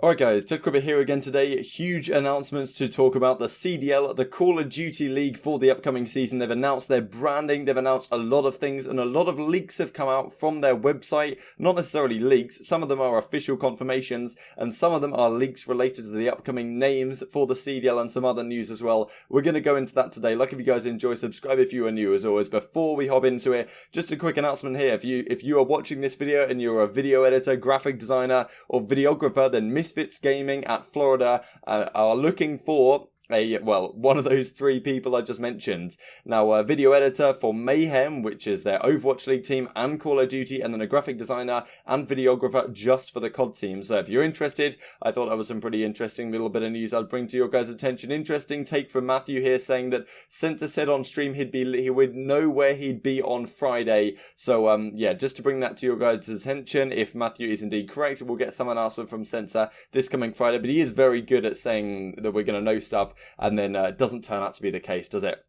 Alright guys, TechCribber here again today. Huge announcements to talk about the CDL, the Call of Duty League for the upcoming season. They've announced their branding, they've announced a lot of things, and a lot of leaks have come out from their website. Not necessarily leaks, some of them are official confirmations, and some of them are leaks related to the upcoming names for the CDL and some other news as well. We're going to go into that today. Like if you guys enjoy, subscribe if you are new as always. Before we hop into it, just a quick announcement here. If you are watching this video and you're a video editor, graphic designer, or videographer, then Misfits Gaming at Florida are looking for one of those three people I just mentioned. Now, a video editor for Mayhem, which is their Overwatch League team, and Call of Duty, and then a graphic designer and videographer just for the CoD team. So if you're interested, I thought that was some pretty interesting little bit of news I'd bring to your guys' attention. Interesting take from Matthew here saying that Center said on stream he would know where he'd be on Friday. So yeah, just to bring that to your guys' attention, if Matthew is indeed correct, we'll get some announcement from Center this coming Friday. But he is very good at saying that we're going to know stuff, and then it doesn't turn out to be the case, does it?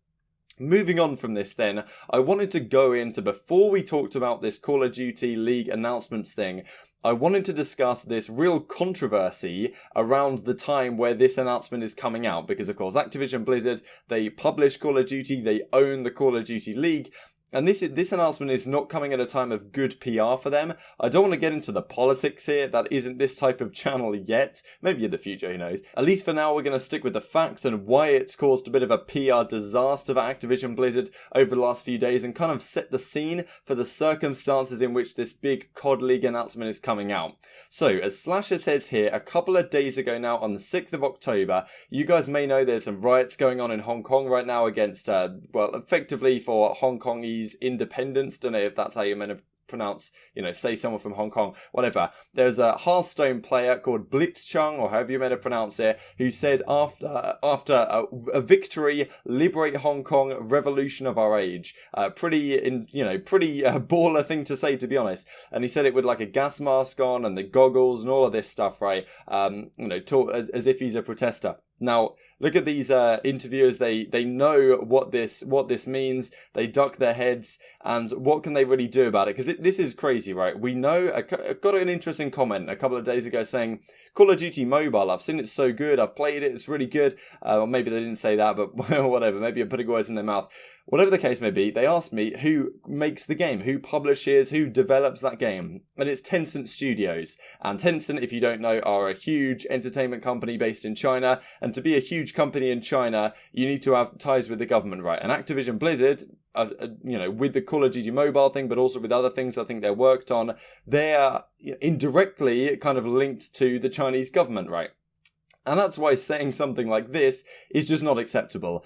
Moving on from this then, I wanted to go into, before we talked about this Call of Duty League announcements thing, I wanted to discuss this real controversy around the time where this announcement is coming out, because of course Activision Blizzard, they publish Call of Duty, they own the Call of Duty League, and this announcement is not coming at a time of good PR for them. I don't want to get into the politics here. That isn't this type of channel yet. Maybe in the future, who knows. At least for now, we're going to stick with the facts and why it's caused a bit of a PR disaster for Activision Blizzard over the last few days, and kind of set the scene for the circumstances in which this big CoD League announcement is coming out. So, as Slasher says here, a couple of days ago now, on the 6th of October, you guys may know there's some riots going on in Hong Kong right now against, effectively for Hong Kongese independence. Don't know if that's how you're meant to pronounce, say someone from Hong Kong, whatever. There's a Hearthstone player called Blitzchung, or however you're meant to pronounce it, who said after a victory, liberate Hong Kong, revolution of our age. Pretty baller thing to say, to be honest. And he said it with like a gas mask on and the goggles and all of this stuff, right? As if he's a protester. Now, look at these interviewers. They know what this means. They duck their heads, and what can they really do about it? Because this is crazy, right? We know. I got an interesting comment a couple of days ago saying, Call of Duty Mobile, I've seen it so good. I've played it. It's really good. Or maybe they didn't say that, but whatever. Maybe I'm putting words in their mouth. Whatever the case may be, they asked me who makes the game, who publishes, who develops that game. And it's Tencent Studios. And Tencent, if you don't know, are a huge entertainment company based in China. And to be a huge company in China, you need to have ties with the government, right? And Activision Blizzard, with the Call of Duty Mobile thing, but also with other things I think they're worked on, they are indirectly kind of linked to the Chinese government, right? And that's why saying something like this is just not acceptable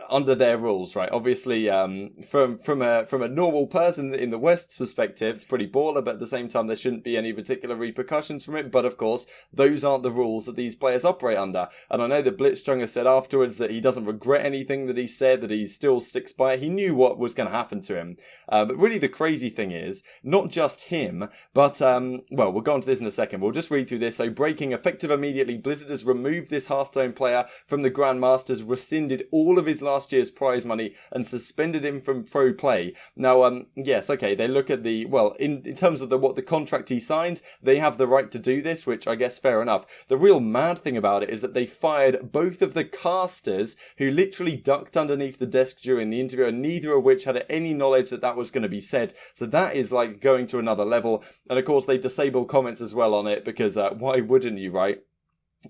under their rules, right? Obviously, from a normal person in the West's perspective, it's pretty baller, but at the same time, there shouldn't be any particular repercussions from it. But of course, those aren't the rules that these players operate under. And I know that Blitzchung has said afterwards that he doesn't regret anything that he said, that he still sticks by it. He knew what was going to happen to him. But really, the crazy thing is, not just him, but, we'll go on to this in a second. We'll just read through this. So, breaking effective immediately, Blizzard has removed this Hearthstone player from the Grandmasters, rescinded all of his last year's prize money, and suspended him from pro play. Now, yes, okay, they look at in terms of what the contract he signed, they have the right to do this, which I guess fair enough. The real mad thing about it is that they fired both of the casters who literally ducked underneath the desk during the interview, and neither of which had any knowledge that was going to be said. So that is like going to another level. And of course, they disable comments as well on it, because why wouldn't you, right?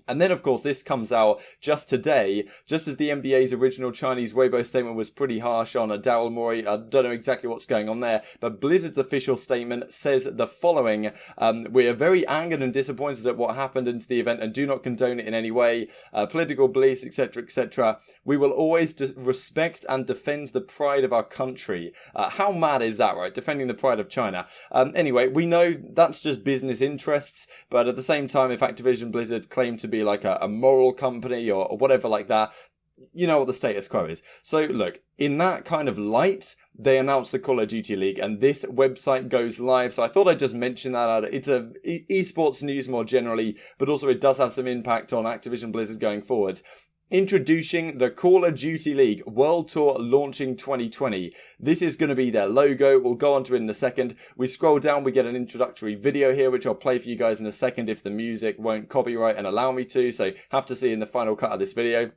And then, of course, this comes out just today, just as the NBA's original Chinese Weibo statement was pretty harsh on Daryl Morey. I don't know exactly what's going on there, but Blizzard's official statement says the following. We are very angered and disappointed at what happened into the event and do not condone it in any way. Political beliefs, etc., etc. We will always respect and defend the pride of our country. How mad is that, right? Defending the pride of China. Anyway, we know that's just business interests, but at the same time, if Activision Blizzard claimed to be like a moral company or whatever like that, you know what the status quo is. So look, in that kind of light, they announced the Call of Duty League, and this website goes live. So I thought I'd just mention that. It's a esports news more generally, but also it does have some impact on Activision Blizzard going forward. Introducing the Call of Duty League World Tour launching 2020. This is going to be their logo. We'll go on to it in a second. We scroll down, we get an introductory video here, which I'll play for you guys in a second if the music won't copyright and allow me to. So have to see in the final cut of this video.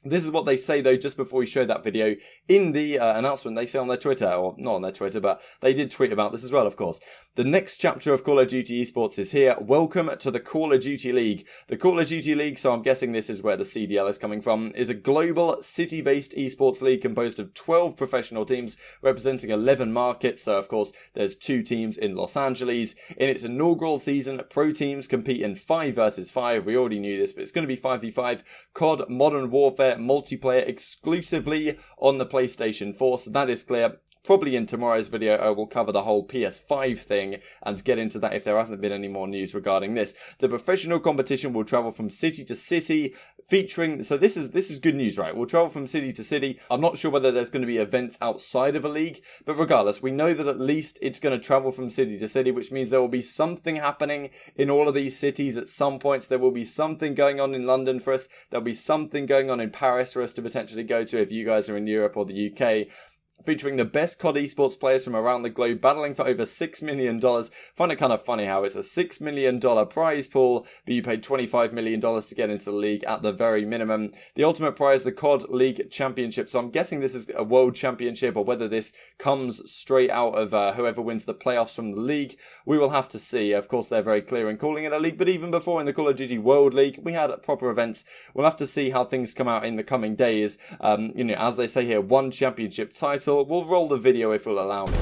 This is what they say, though, just before we show that video. In the announcement, they say on their Twitter, or not on their Twitter, but they did tweet about this as well, of course. The next chapter of Call of Duty Esports is here. Welcome to the Call of Duty League. The Call of Duty League, so I'm guessing this is where the CDL is coming from, is a global city-based esports league composed of 12 professional teams representing 11 markets. So, of course, there's 2 teams in Los Angeles. In its inaugural season, pro teams compete in 5 versus 5. We already knew this, but it's going to be 5v5. CoD, Modern Warfare, multiplayer exclusively on the PlayStation 4, so that is clear. Probably in tomorrow's video, I will cover the whole PS5 thing and get into that if there hasn't been any more news regarding this. The professional competition will travel from city to city, featuring... So this is good news, right? We'll travel from city to city. I'm not sure whether there's going to be events outside of a league, but regardless, we know that at least it's going to travel from city to city, which means there will be something happening in all of these cities at some points. There will be something going on in London for us. There'll be something going on in Paris for us to potentially go to if you guys are in Europe or the UK. Featuring the best CoD esports players from around the globe, battling for over $6 million. Find it kind of funny how it's a $6 million prize pool, but you paid $25 million to get into the league at the very minimum. The ultimate prize, the CoD League Championship. So I'm guessing this is a world championship, or whether this comes straight out of whoever wins the playoffs from the league. We will have to see. Of course, they're very clear in calling it a league, but even before in the Call of Duty World League, we had proper events. We'll have to see how things come out in the coming days. As they say here, 1 championship title. We'll roll the video if it'll allow me.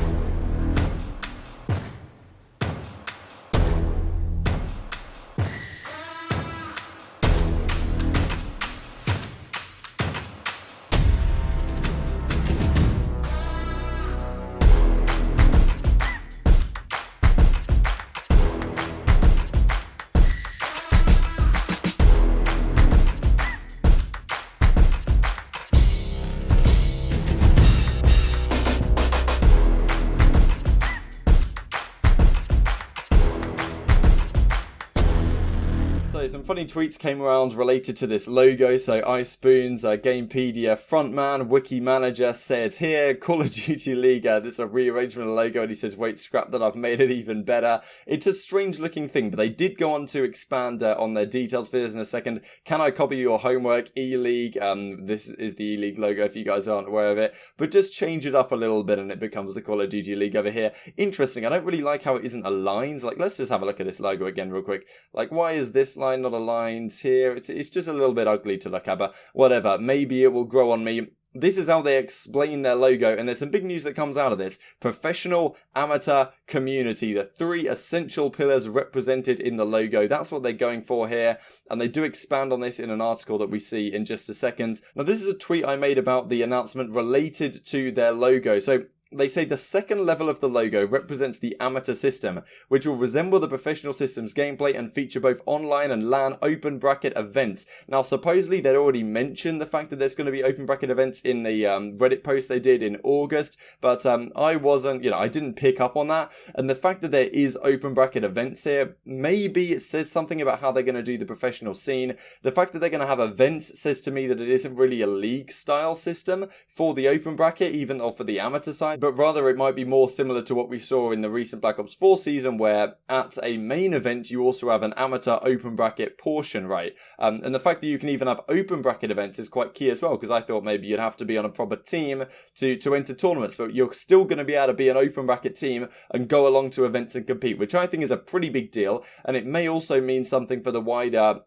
Some funny tweets came around related to this logo. So iSpoons, Gamepedia frontman, wiki manager said here, Call of Duty League, this is a rearrangement of the logo, and he says, wait, scrap that, I've made it even better. It's a strange looking thing, but they did go on to expand on their details for this in a second. Can I copy your homework? E-League, this is the E-League logo if you guys aren't aware of it, but just change it up a little bit and it becomes the Call of Duty League over here. Interesting, I don't really like how it isn't aligned. Like, let's just have a look at this logo again real quick. Like, why is this line not aligned here? It's just a little bit ugly to look at, but whatever, maybe it will grow on me. This is how they explain their logo, and there's some big news that comes out of this. Professional, amateur, community, the 3 essential pillars represented in the logo. That's what they're going for here, and they do expand on this in an article that we see in just a second. Now, this is a tweet I made about the announcement related to their logo. So they say the second level of the logo represents the amateur system, which will resemble the professional system's gameplay and feature both online and LAN open bracket events. Now, supposedly they'd already mentioned the fact that there's going to be open bracket events in the Reddit post they did in August, but I wasn't, I didn't pick up on that. And the fact that there is open bracket events here, maybe it says something about how they're going to do the professional scene. The fact that they're going to have events says to me that it isn't really a league style system for the open bracket, even or for the amateur side, but rather it might be more similar to what we saw in the recent Black Ops 4 season, where at a main event you also have an amateur open bracket portion, right? And the fact that you can even have open bracket events is quite key as well, because I thought maybe you'd have to be on a proper team to enter tournaments, but you're still going to be able to be an open bracket team and go along to events and compete, which I think is a pretty big deal, and it may also mean something for the wider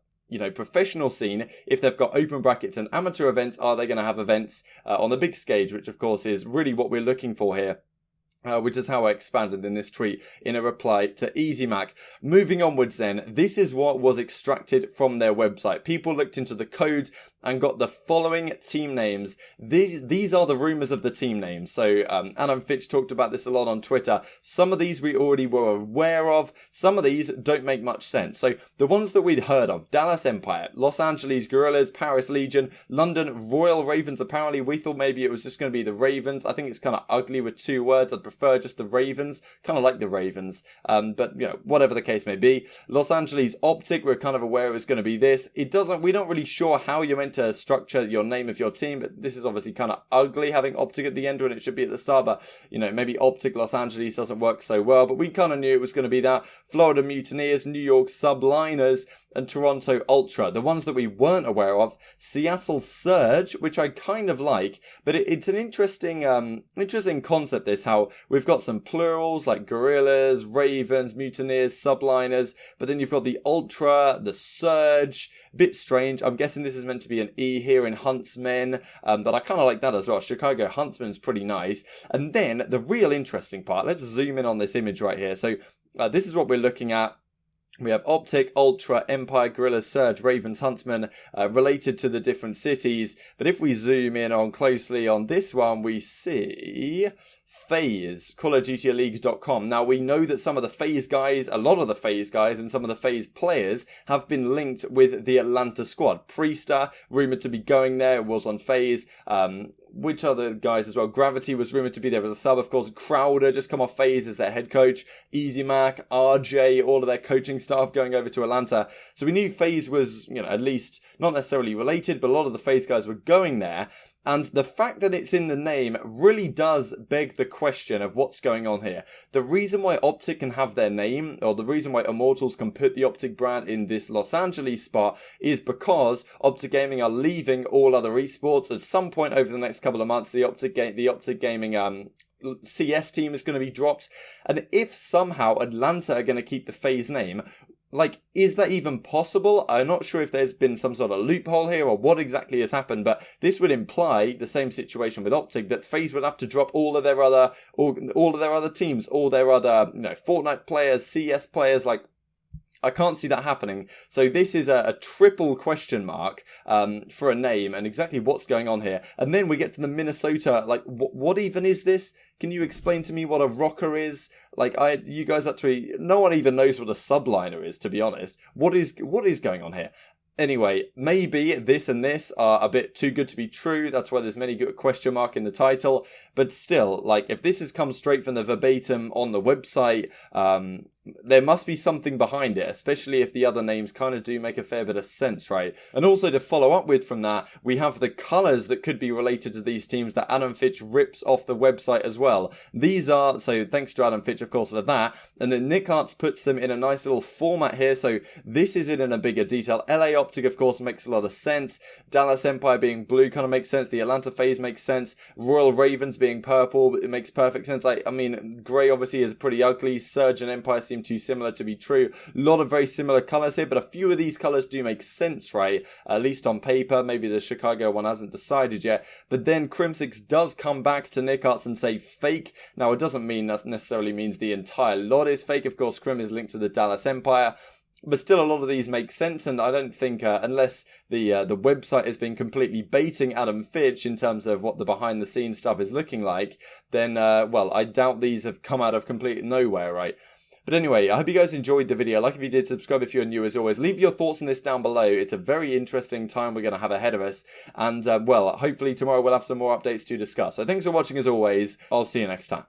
professional scene. If they've got open brackets and amateur events, are they going to have events on the big stage, which of course is really what we're looking for here. Which is how I expanded in this tweet in a reply to EasyMac. Moving onwards then, this is what was extracted from their website. People looked into the codes and got the following team names. These are the rumours of the team names. So Adam Fitch talked about this a lot on Twitter. Some of these we already were aware of. Some of these don't make much sense. So the ones that we'd heard of: Dallas Empire, Los Angeles Guerrillas, Paris Legion, London Royal Ravens. Apparently we thought maybe it was just going to be the Ravens. I think it's kind of ugly with 2 words. I'd prefer just the Ravens. Kind of like the Ravens. But, you know, whatever the case may be. Los Angeles OpTic, we're kind of aware it was going to be this. We don't really sure how you're meant to structure your name of your team, but this is obviously kind of ugly having OpTic at the end when it should be at the start, but, you know, maybe OpTic Los Angeles doesn't work so well, but we kind of knew it was going to be that. Florida Mutineers, New York Subliners, and Toronto Ultra. The ones that we weren't aware of, Seattle Surge, which I kind of like, but it's an interesting concept, this, how we've got some plurals like Gorillas, Ravens, Mutineers, Subliners, but then you've got the Ultra, the Surge, bit strange. I'm guessing this is meant to be an E here in Huntsmen, but I kind of like that as well. Chicago Huntsmen's pretty nice. And then the real interesting part, let's zoom in on this image right here. So this is what we're looking at. We have OpTic, Ultra, Empire, Gorillas, Surge, Ravens, Huntsman related to the different cities. But if we zoom in on closely on this one, we see FAZE, CallOfDutyLeague.com. Now, we know that some of the FAZE guys, a lot of the FAZE guys and some of the FAZE players have been linked with the Atlanta squad. Priester, rumoured to be going there, was on FAZE. Which other guys as well? Gravity was rumoured to be there as a sub, of course. Crowder just come off FAZE as their head coach. Easy Mac, RJ, all of their coaching staff going over to Atlanta. So we knew FAZE was, you know, at least not necessarily related, but a lot of the FAZE guys were going there. And the fact that it's in the name really does beg the question of what's going on here. The reason why OpTic can have their name, or the reason why Immortals can put the OpTic brand in this Los Angeles spot, is because OpTic Gaming are leaving all other esports. At some point over the next couple of months, the OpTic Gaming CS team is going to be dropped. And if somehow Atlanta are going to keep the FaZe name, like, is that even possible? I'm not sure if there's been some sort of loophole here or what exactly has happened, but this would imply the same situation with OpTic, that FaZe would have to drop all of their other teams, all their other, you know, Fortnite players, CS players. Like, I can't see that happening. So this is a triple question mark for a name and exactly what's going on here. And then we get to the Minnesota, like, what even is this? Can you explain to me what a rocker is? Like, you guys actually, no one even knows what a subliner is, to be honest. What is going on here? Anyway, maybe this and this are a bit too good to be true. That's why there's many good question mark in the title. But still, like, if this has come straight from the verbatim on the website, there must be something behind it, especially if the other names kind of do make a fair bit of sense, right? And also to follow up with from that, we have the colours that could be related to these teams that Adam Fitch rips off the website as well. These are, so thanks to Adam Fitch, of course, for that. And then Nick Arts puts them in a nice little format here. So this is in a bigger detail. LA OpTic, of course, makes a lot of sense. Dallas Empire being blue kind of makes sense. The Atlanta FaZe makes sense. Royal Ravens being purple, it makes perfect sense. I mean, grey obviously is pretty ugly. Surge and Empire seem too similar to be true. A lot of very similar colours here, but a few of these colours do make sense, right? At least on paper. Maybe the Chicago one hasn't decided yet. But then Crimsix does come back to Nick Arts and say fake. Now, it doesn't mean that necessarily means the entire lot is fake. Of course, Crim is linked to the Dallas Empire. But still, a lot of these make sense, and I don't think, unless the website has been completely baiting Adam Fitch in terms of what the behind-the-scenes stuff is looking like, then, well, I doubt these have come out of complete nowhere, right? But anyway, I hope you guys enjoyed the video. Like if you did, subscribe if you're new as always. Leave your thoughts on this down below. It's a very interesting time we're going to have ahead of us. And, well, hopefully tomorrow we'll have some more updates to discuss. So thanks for watching as always. I'll see you next time.